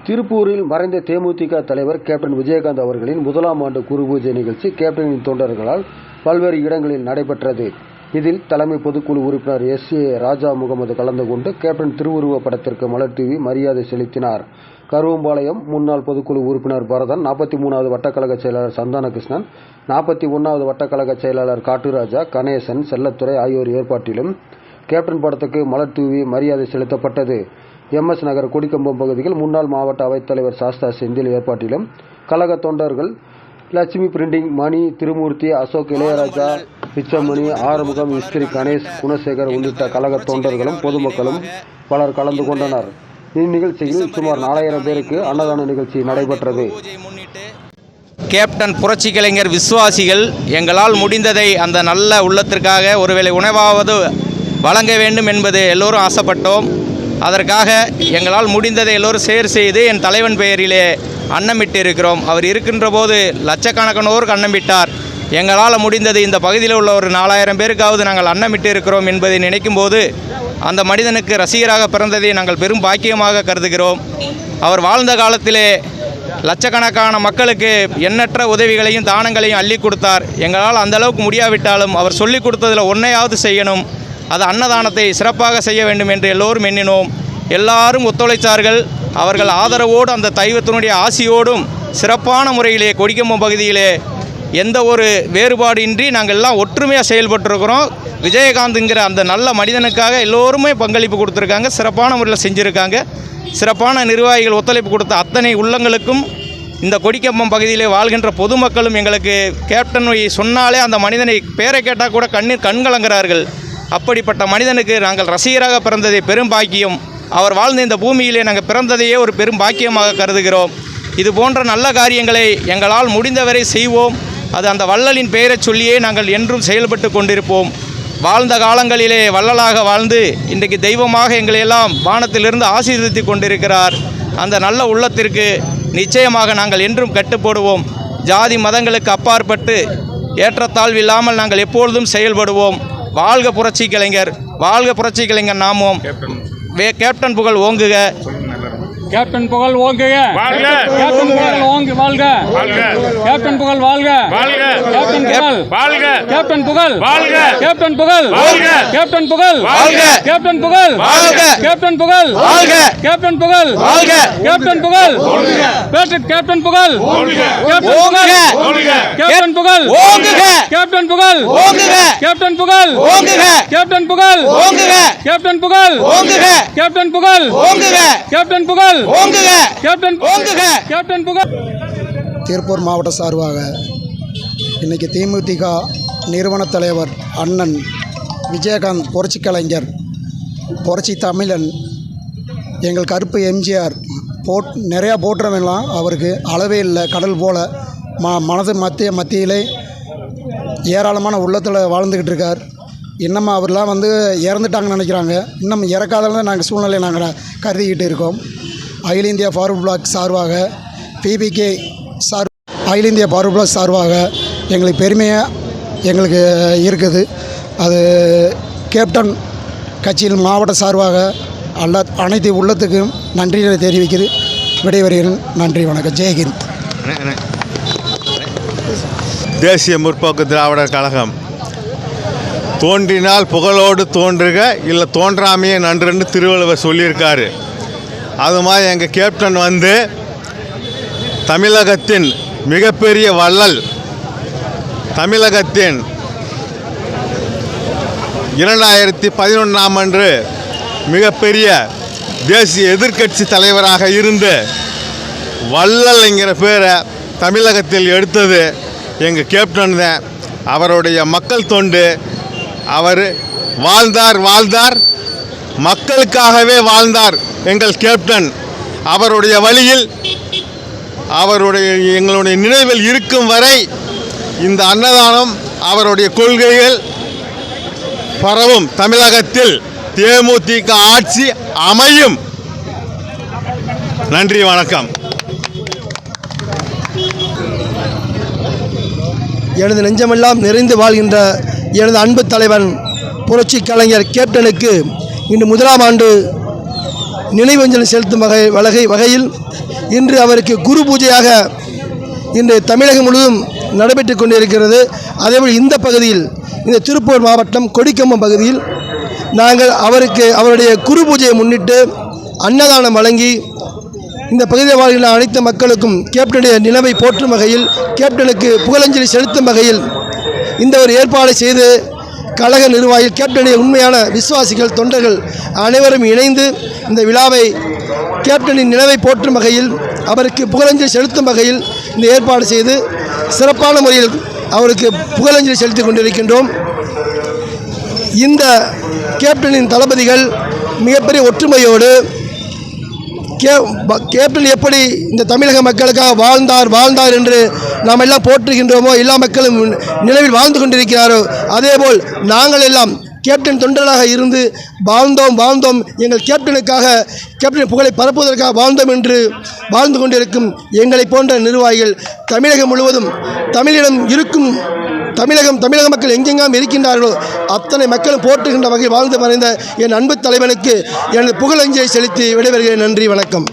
திருப்பூரில் மறைந்த தேமுதிக தலைவர் கேப்டன் விஜயகாந்த் அவர்களின் முதலாம் ஆண்டு குருபூஜை நிகழ்ச்சி கேப்டனின் தொண்டர்களால் பல்வேறு இடங்களில் நடைபெற்றது. இதில் தலைமை பொதுக்குழு உறுப்பினர் SA ராஜா முகமது கலந்து கொண்டு கேப்டன் திருவுருவ படத்திற்கு மலர் தூவி மரியாதை செலுத்தினார். கருவம்பாளையம் முன்னாள் பொதுக்குழு உறுப்பினர் பரதன், 43வது வட்டக்கழக செயலாளர் சந்தானகிருஷ்ணன், 41வது வட்டக்கழக செயலாளர் காட்டுராஜா, கணேசன், செல்லத்துறை ஆகியோர் ஏற்பாட்டிலும் கேப்டன் படத்துக்கு மலர் தூவி மரியாதை செலுத்தப்பட்டது. MS நகர் கொடிக்கம்பம் பகுதியில் முன்னாள் மாவட்ட அவைத்தலைவர் சாஸ்தா செந்தில் ஏற்பாட்டிலும் கழக தொண்டர்கள் லட்சுமி பிரிண்டிங், மணி, திருமூர்த்தி, அசோக், இளையராஜா, பிச்சமணி, ஆறுமுகம், இஸ்திரி, கணேஷ், குணசேகர் உள்ளிட்ட கழக தொண்டர்களும் பொதுமக்களும் பலர் கலந்து கொண்டனர். இந்நிகழ்ச்சியில் சுமார் 4000 பேருக்கு அன்னதான நிகழ்ச்சி நடைபெற்றது. கேப்டன் புரட்சி கலைஞர் விசுவாசிகள் எங்களால் முடிந்ததை அந்த நல்ல உள்ளத்திற்காக ஒருவேளை உணவாவது வழங்க வேண்டும் என்பது எல்லோரும் ஆசைப்பட்டோம். அதற்காக எங்களால் முடிந்ததை எல்லோரும் செய்து என் தலைவன் பெயரிலே அன்னமிட்டு இருக்கிறோம். அவர் இருக்கின்ற போது லட்சக்கணக்கானோருக்கு அன்னமிட்டார். எங்களால் முடிந்தது இந்த பகுதியில் உள்ள ஒரு 4000 பேருக்காவது நாங்கள் அன்னமிட்டு இருக்கிறோம் என்பதை நினைக்கும் போது அந்த மனிதனுக்கு ரசிகராக பிறந்ததை நாங்கள் பெரும் பாக்கியமாக கருதுகிறோம். அவர் வாழ்ந்த காலத்திலே லட்சக்கணக்கான மக்களுக்கு எண்ணற்ற உதவிகளையும் தானங்களையும் அள்ளி கொடுத்தார். எங்களால் அந்த அளவுக்கு முடியாவிட்டாலும் அவர் சொல்லிக் கொடுத்ததில் ஒன்றையாவது செய்யணும், அது அன்னதானத்தை சிறப்பாக செய்ய வேண்டும் என்று எல்லோரும் எண்ணினோம். எல்லாரும் ஒத்துழைத்தார்கள். அவர்கள் ஆதரவோடு அந்த தெய்வத்தினுடைய ஆசியோடும் சிறப்பான முறையிலே கொடிக்கம்பம் பகுதியிலே எந்த ஒரு வேறுபாடு இன்றி நாங்கள் எல்லாம் ஒற்றுமையாக செயல்பட்டுருக்கிறோம். விஜயகாந்த்ங்கிற அந்த நல்ல மனிதனுக்காக எல்லோருமே பங்களிப்பு கொடுத்துருக்காங்க, சிறப்பான முறையில் செஞ்சுருக்காங்க. சிறப்பான நிர்வாகிகள் ஒத்துழைப்பு கொடுத்த அத்தனை உள்ளங்களுக்கும் இந்த கொடிக்கம்பம் பகுதியிலே வாழ்கின்ற பொதுமக்களும் எங்களுக்கு கேப்டன் சொன்னாலே அந்த மனிதனை பேரை கேட்டால் கூட கண்கலங்கிறார்கள். அப்படிப்பட்ட மனிதனுக்கு நாங்கள் ரசிகராக பிறந்ததை பெரும் பாக்கியம். அவர் வாழ்ந்த இந்த பூமியிலே நாங்கள் பிறந்ததையே ஒரு பெரும் பாக்கியமாக கருதுகிறோம். இது போன்ற நல்ல காரியங்களை எங்களால் முடிந்தவரை செய்வோம். அது அந்த வள்ளலின் பெயரை சொல்லியே நாங்கள் என்றும் செயல்பட்டு கொண்டிருப்போம். வாழ்ந்த காலங்களிலே வள்ளலாக வாழ்ந்து இன்றைக்கு தெய்வமாக எங்களையெல்லாம் வானத்திலிருந்து ஆசீர்வதித்து கொண்டிருக்கிறார். அந்த நல்ல உள்ளத்திற்கு நிச்சயமாக நாங்கள் என்றும் கட்டுப்படுவோம். ஜாதி மதங்களுக்கு அப்பாற்பட்டு ஏற்றத்தாழ்வு இல்லாமல் நாங்கள் எப்பொழுதும் செயல்படுவோம். வாழ்க புரட்சி கலைஞர், வாழ்க புரட்சி கலைஞர் நாமம். கேப்டன் புகழ் ஓங்குக, கேப்டன் புகழ் ஓங்குக, கேப்டன் புகழ் ஓங்கு வாழ்க, கேப்டன் புகழ் வாழ்க, கேப்டன் புகழ் வாழ்க, கேப்டன் புகழ் வாழ்க, கேப்டன் புகழ் வாழ்க, கேப்டன் புகழ் வாழ்க, கேப்டன் புகழ் வாழ்க, கேப்டன் புகழ் வாழ்க, கேப்டன் புகழ் வாழ்க, கேப்டன் புகழ் ஓங்குக, கேப்டன் புகழ் ஓங்குக, கேப்டன் புகழ் ஓங்குக, கேப்டன் புகழ் ஓங்குக, கேப்டன் புகழ் ஓங்குக, கேப்டன் புகழ் ஓங்குக, கேப்டன் புகழ் ஓங்குக, கேப்டன் புகழ் ஓங்குக, கேப்டன் புகழ் ஓங்குக, கேப்டன் ஓங்குக, கேப்டன் புகழ். திருப்பூர் மாவட்ட சார்பாக இன்றைக்கி தேமுதிக நிறுவன தலைவர் அண்ணன் விஜயகாந்த் புரட்சி கலைஞர், புரட்சி தமிழன், எங்கள் கருப்பு MGR நிறையா போற்றவெல்லாம் அவருக்கு அளவே இல்லை. கடல் போல் மனது மத்தியிலே ஏராளமான உள்ளத்தில் வாழ்ந்துக்கிட்டு இருக்கார். இன்னமும் அவர்லாம் இறந்துட்டாங்கன்னு நினைக்கிறாங்க. இன்னும் இறக்காததான் நாங்கள் சூழ்நிலையை நாங்கள் கருதிக்கிட்டு இருக்கோம். அகில இந்தியா ஃபார்வர்ட் பிளாக் சார்பாக, PBK அகில இந்தியா ஃபார்வர்ட் பிளாக் சார்பாக எங்களுக்கு பெருமையாக எங்களுக்கு இருக்குது. அது கேப்டன் கட்சியில் மாவட்ட சார்பாக அனைத்து உள்ளத்துக்கும் நன்றியை தெரிவிக்கிறது. விடைபெறுகிறேன். நன்றி, வணக்கம். ஜெய்ஹிந்த். தேசிய முற்போக்கு திராவிடர் கழகம் தோன்றினால் புகழோடு தோன்றுக, இல்லை தோன்றாமையே நன்றுன்னு திருவள்ளுவர் சொல்லியிருக்காரு. அது மாதிரி எங்கள் கேப்டன் தமிழகத்தின் மிகப்பெரிய வள்ளல், தமிழகத்தின் 2011ஆம் ஆண்டு மிகப்பெரிய தேசிய எதிர்க்கட்சி தலைவராக இருந்து வள்ளல்ங்கிற பேரை தமிழகத்தில் எடுத்தது எங்கள் கேப்டன் தான். அவருடைய மக்கள் தொண்டு, அவர் வாழ்ந்தார், மக்களுக்காகவே வாழ்ந்தார் எங்கள் கேப்டன். அவருடைய வழியில் எங்களுடைய நினைவில் இருக்கும் வரை இந்த அன்னதானம், அவருடைய கொள்கைகள் பரவும். தமிழகத்தில் தேமுதிக ஆட்சி அமையும். நன்றி, வணக்கம். எனது நெஞ்சமெல்லாம் நிறைந்து வாழ்கின்ற எனது அன்பு தலைவன் புரட்சி கலைஞர் கேப்டனுக்கு இன்று முதலாம் ஆண்டு நினைவஞ்சலி செலுத்தும் வகையில் இன்று அவருக்கு குரு பூஜையாக இன்று தமிழகம் முழுவதும் நடைபெற்று கொண்டிருக்கிறது. அதேபோல் இந்த பகுதியில், இந்த திருப்பூர் மாவட்டம் கொடிக்கம்பம் பகுதியில் நாங்கள் அவருடைய குரு பூஜையை முன்னிட்டு அன்னதானம் வழங்கி இந்த பகுதியில் வாழ்கின்ற அனைத்து மக்களுக்கும் கேப்டனுடைய நினைவை போற்றும் வகையில், கேப்டனுக்கு புகழஞ்சலி செலுத்தும் வகையில் இந்த ஒரு ஏற்பாடு செய்து கழக நிர்வாகிகள், கேப்டனுடைய உண்மையான விசுவாசிகள், தொண்டர்கள் அனைவரும் இணைந்து இந்த விழாவை கேப்டனின் நினைவை போற்றும் வகையில், அவருக்கு புகழஞ்சலி செலுத்தும் வகையில் இந்த ஏற்பாடு செய்து சிறப்பான முறையில் அவருக்கு புகழஞ்சலி செலுத்திக் கொண்டிருக்கின்றோம். இந்த கேப்டனின் தளபதிகள் மிகப்பெரிய ஒற்றுமையோடு கேப்டன் எப்படி இந்த தமிழக மக்களுக்காக வாழ்ந்தார் என்று நாம் எல்லாம் போற்றுகின்றோமோ, எல்லா மக்களும் நினைவில் வாழ்ந்து கொண்டிருக்கிறாரோ, அதேபோல் நாங்கள் எல்லாம் கேப்டன் தொண்டர்களாக இருந்து வாழ்ந்தோம், எங்கள் கேப்டன் புகழை பரப்புவதற்காக வாழ்ந்தோம் என்று வாழ்ந்து கொண்டிருக்கும் எங்களை போன்ற நிர்வாகிகள் தமிழகம் முழுவதும், தமிழக மக்கள் எங்கெங்காம் இருக்கின்றார்களோ அத்தனை மக்களும் போற்றுகின்ற வகையில் வாழ்ந்து மறைந்த என் அன்பு தலைவனுக்கு எனது புகழஞ்சலியை செலுத்தி விடைபெறுகிறேன். நன்றி, வணக்கம்.